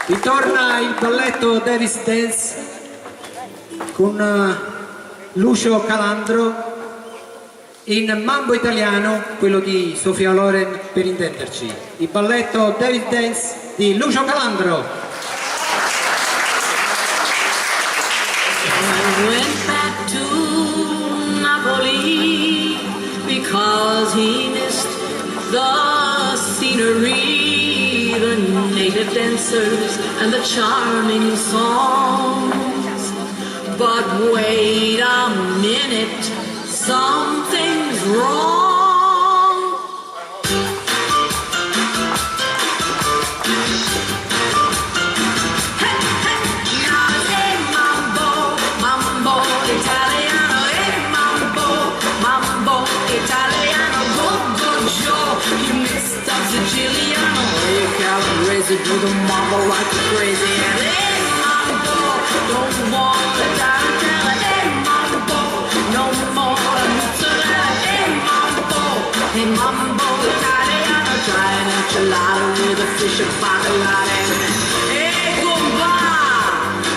Ritorna il balletto Davis Dance con Lucio Calandro in Mambo Italiano, quello di Sofia Loren per intenderci. Il balletto Davis Dance di Lucio Calandro. I went back to Napoli because he missed the scenery, the native dancers and the charming songs. But wait a minute, something's wrong. Hey, hey, now say mambo, mambo italiano, hey mambo italiano, go Joe, you mixed up Siciliano, you calabrese do the mambo like crazy, and hey mambo, don't want the tarantella, hey mambo, no more mozzarella, hey mambo italiano, try an enchilada with a fish and bacalao, hey gumba,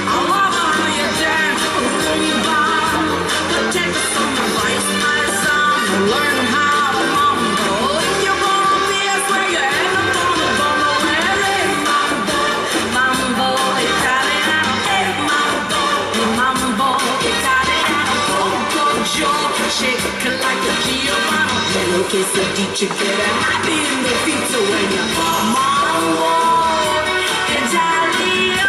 I love how you dance, rumba, but take some advice, my son, learn how to mambo, if you're gonna be a swinger, and I'm gonna bumble, hey mambo italiano, hey mambo italiano, go Joe, shake it like a Giovanni, hello quesadilla, get a happy in the pizza when you mambo italiano.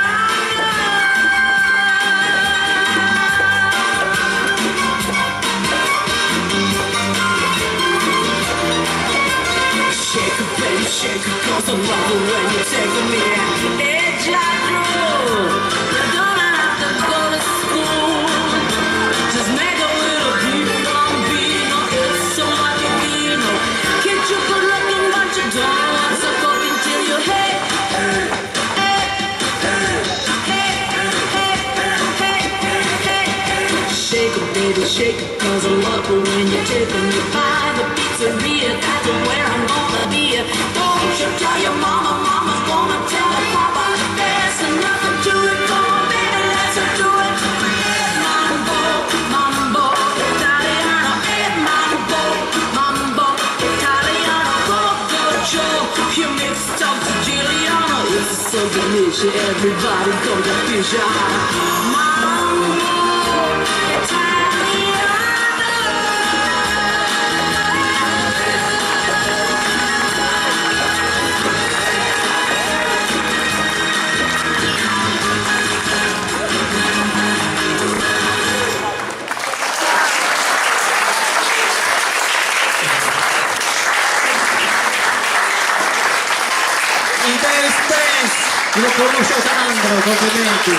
Shake it, baby, shake it, 'cause I love it when you're taking me out. It's like you don't have to go to school. Just make a little bambino, it's so much vino. Can't you good looking, but you don't want to go until you hey, hey, hey, hey, hey, hey, hey. Shake it, baby, shake it, 'cause I love it when you're taking me by the pizzeria. That's where I'm gonna be. Don't you tell your mama, mama's gonna tell her papa. There's nothing to it, come on, baby, let's do it. Mambo italiano, hey mambo italiano, go Joe, you mixed up Siciliano. It's so delicious, everybody go to pizza. Mambo italiano. Il Davis Dance lo conosce Calandro, complimenti.